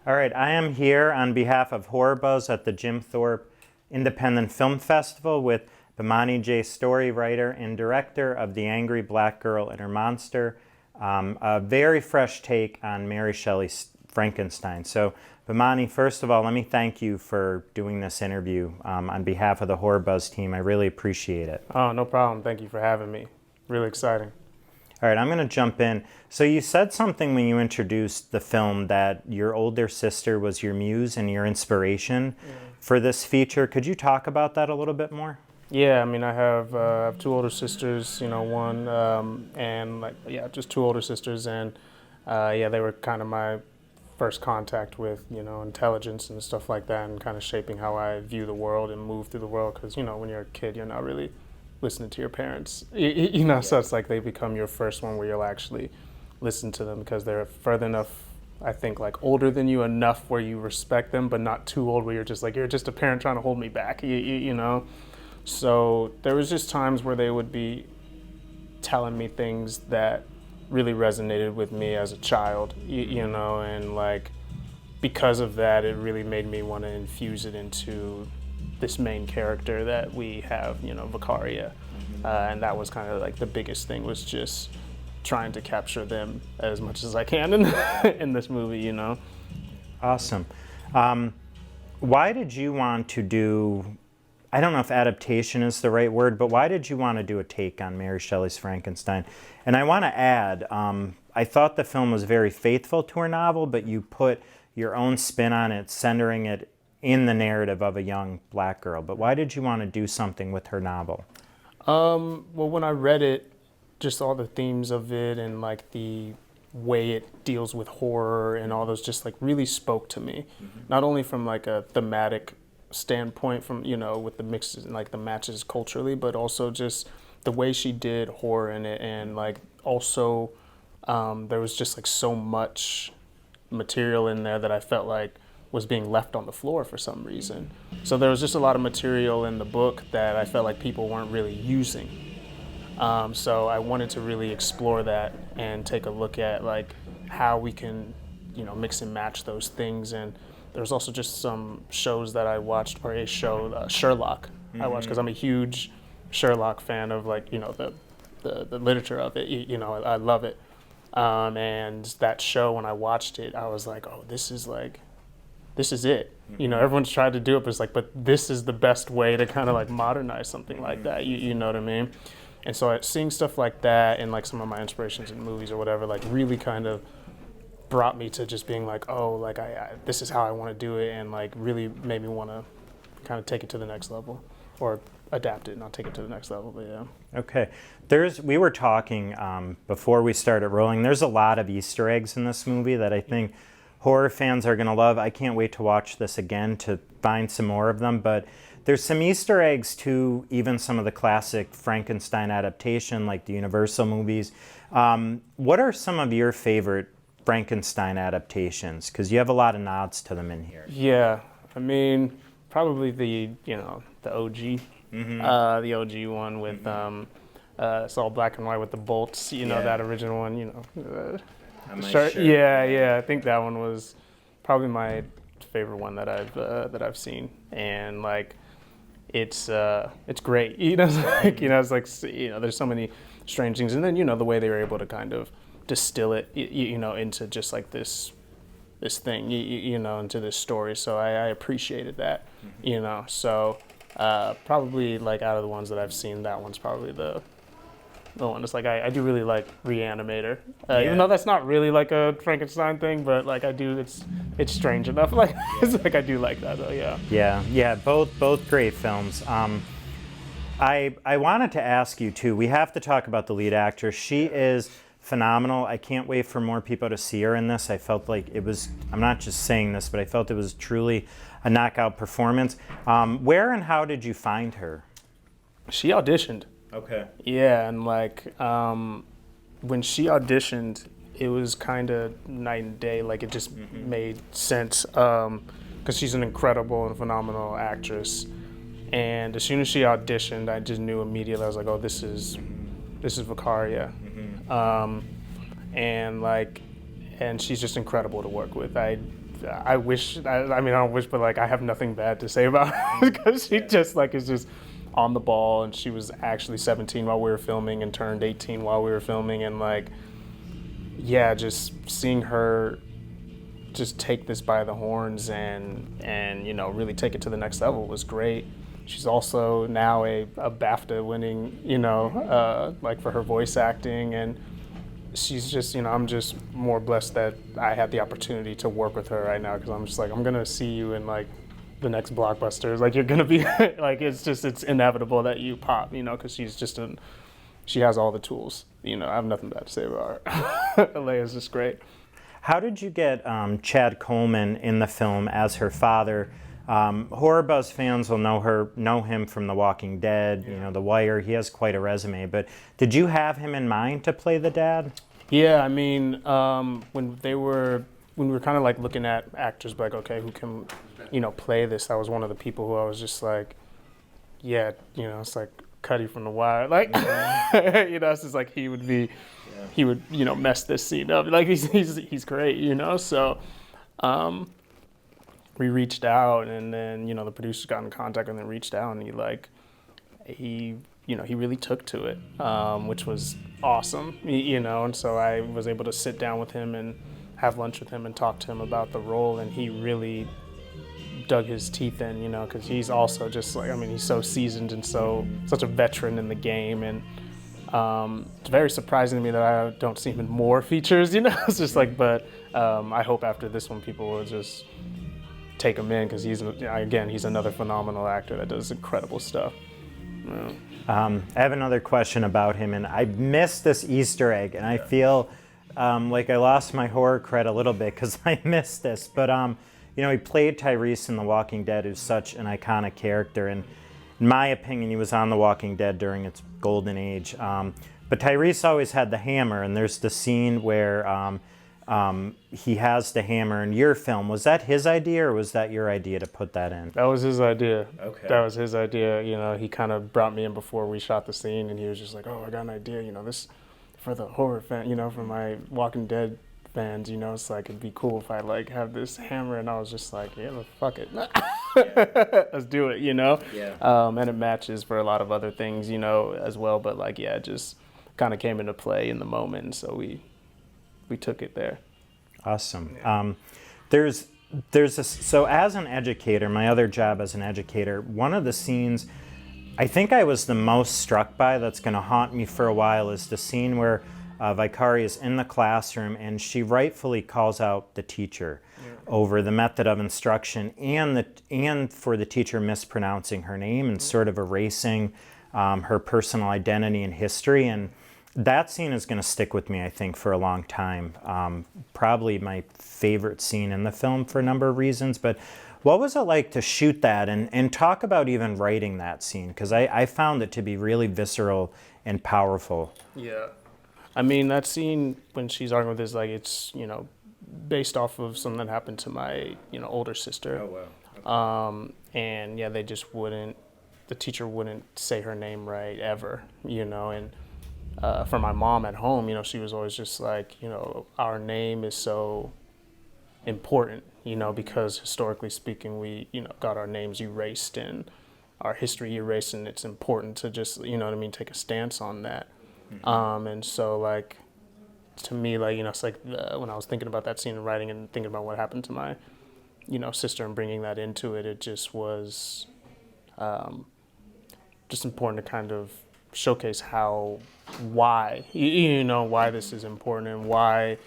All right, I am here on behalf of Horror Buzz at the Jim Thorpe Independent Film Festival with Bomani J, story writer and director of The Angry Black Girl and Her Monster, a very fresh take on Mary Shelley's Frankenstein. So, Bomani, first of all, let me thank you for doing this interview on behalf of the Horror Buzz team. I really appreciate it. Oh, no problem. Thank you for having me. Really exciting. All right, I'm going to jump in. So you said something when you introduced the film that your older sister was your muse and your inspiration for this feature. Could you talk about that a little bit more? Yeah, I mean, I have two older sisters, one, and just two older sisters, and they were kind of my first contact with, intelligence and stuff like that, and kind of shaping how I view the world and move through the world, because, when you're a kid, you're not really listening to your parents, so it's like they become your first one where you'll actually listen to them because they're further enough, I think, like older than you enough where you respect them, but not too old where you're just like, you're just a parent trying to hold me back, So there was just times where they would be telling me things that really resonated with me as a child, and like because of that, it really made me want to infuse it into this main character that we have, Vicaria, and that was kind of like the biggest thing, was just trying to capture them as much as I can in this movie, Awesome. Why did you want to do, I don't know if adaptation is the right word, but why did you want to do a take on Mary Shelley's Frankenstein? And I want to add, I thought the film was very faithful to her novel, but you put your own spin on it, centering it in the narrative of a young black girl. But why did you want to do something with her novel? Well, when I read it, just all the themes of it and like the way it deals with horror and all those just like really spoke to me. Not only from like a thematic standpoint from, with the mixes and like the matches culturally, but also just the way she did horror in it. And like also there was just like so much material in there that I felt like was being left on the floor for some reason. So there was just a lot of material in the book that I felt like people weren't really using. So I wanted to really explore that and take a look at like how we can, mix and match those things. And there's also just some shows that I watched, or a show, Sherlock, I watched because I'm a huge Sherlock fan of like, the literature of it, I love it. And that show, when I watched it, I was like, oh, this is it. Everyone's tried to do it, but it's like, but this is the best way to kind of like modernize something like that. You know what I mean? And so seeing stuff like that and like some of my inspirations in movies or whatever, like really kind of brought me to just being like, oh, like this is how I want to do it, and like really made me want to kind of take it to the next level, or adapt it, not take it to the next level, but yeah. Okay. We were talking before we started rolling, there's a lot of Easter eggs in this movie that I think horror fans are going to love. I can't wait to watch this again to find some more of them, but there's some Easter eggs to even some of the classic Frankenstein adaptation, like the Universal movies. What are some of your favorite Frankenstein adaptations? Because you have a lot of nods to them in here. Yeah, I mean, probably the OG, the OG one with it's all black and white with the bolts. That original one. Sure. Yeah. I think that one was probably my favorite one that I've seen, and like it's great. It's like there's so many strange things, and then the way they were able to kind of distill it, into just like this thing, into this story. So I appreciated that, So probably like out of the ones that I've seen, that one's probably the one. It's like I do really like Reanimator, even though that's not really like a Frankenstein thing, but like I do, it's strange enough. Like it's like I do like that though. Yeah. Both great films. I wanted to ask you too. We have to talk about the lead actress. She is phenomenal. I can't wait for more people to see her in this. I felt like it was, I'm not just saying this, but I felt it was truly a knockout performance. Where and how did you find her? She auditioned. Okay. Yeah, and like when she auditioned, it was kind of night and day. Like it just made sense because she's an incredible and phenomenal actress. And as soon as she auditioned, I just knew immediately. I was like, oh, this is Vicaria. And she's just incredible to work with. I wish, I mean, I don't wish, but like, I have nothing bad to say about her because she just like is just on the ball, and she was actually 17 while we were filming and turned 18 while we were filming, and like, yeah, just seeing her just take this by the horns and you know, really take it to the next level was great. She's also now a BAFTA winning, you know, like for her voice acting, and she's just, you know, I'm just more blessed that I had the opportunity to work with her right now, because I'm just like, I'm gonna see you in like the next blockbusters. Like, you're gonna be like, it's inevitable that you pop, you know, because she's just she has all the tools. You know, I have nothing bad to say about her. Leia's just great. How did you get Chad Coleman in the film as her father? Horror Buzz fans will know him from The Walking Dead, you know, The Wire. He has quite a resume. But did you have him in mind to play the dad? Yeah, I mean, when we were kind of like looking at actors, like, okay, who can, you know, play this? That was one of the people who I was just like, yeah, you know, it's like Cuddy from The Wire, like, you know, it's just like he would, you know, mess this scene up. Like, he's great, you know. So, we reached out, and then, you know, the producers got in contact and then reached out, and he you know, he really took to it, which was awesome, you know. And so I was able to sit down with him and have lunch with him and talk to him about the role, and he really dug his teeth in, you know, because he's also just like, I mean, he's so seasoned and such a veteran in the game, and it's very surprising to me that I don't see him in more features, you know. It's just like, but I hope after this one people will just take him in, because he's another phenomenal actor that does incredible stuff. Yeah. I have another question about him, and I missed this Easter egg, and I feel like I lost my horror cred a little bit because I missed this. But you know, he played Tyrese in The Walking Dead, who's such an iconic character, and in my opinion, he was on The Walking Dead during its golden age. But Tyrese always had the hammer, and there's the scene where he has the hammer in your film. Was that his idea, or was that your idea to put that in? That was his idea. Okay. That was his idea. You know, he kind of brought me in before we shot the scene, and he was just like, "Oh, I got an idea. You know, this for the horror fan. You know, for my Walking Dead fans. You know, it's like it'd be cool if I like have this hammer." And I was just like, "Yeah, well, fuck it, let's do it." You know. Yeah. And it matches for a lot of other things, you know, as well. But like, yeah, it just kind of came into play in the moment, and so we took it there. Awesome. So as an educator, my other job as an educator, one of the scenes I think I was the most struck by, that's going to haunt me for a while, is the scene where Vicaria is in the classroom and she rightfully calls out the teacher over the method of instruction and for the teacher mispronouncing her name and sort of erasing her personal identity and history. And that scene is going to stick with me, I think, for a long time. Probably my favorite scene in the film for a number of reasons. But what was it like to shoot that and talk about even writing that scene? Because I found it to be really visceral and powerful. Yeah. I mean, that scene when she's arguing with this, like, it's, you know, based off of something that happened to my, you know, older sister. Oh, wow. Okay. And yeah, the teacher wouldn't say her name right ever, you know. And for my mom at home, you know, she was always just like, you know, our name is so important, you know, because historically speaking, we, you know, got our names erased and our history erased, and it's important to just, you know what I mean, take a stance on that. Mm-hmm. And so, like, to me, like, you know, it's like when I was thinking about that scene and writing and thinking about what happened to my, you know, sister and bringing that into it, it just was just important to kind of showcase why, you know, why this is important and why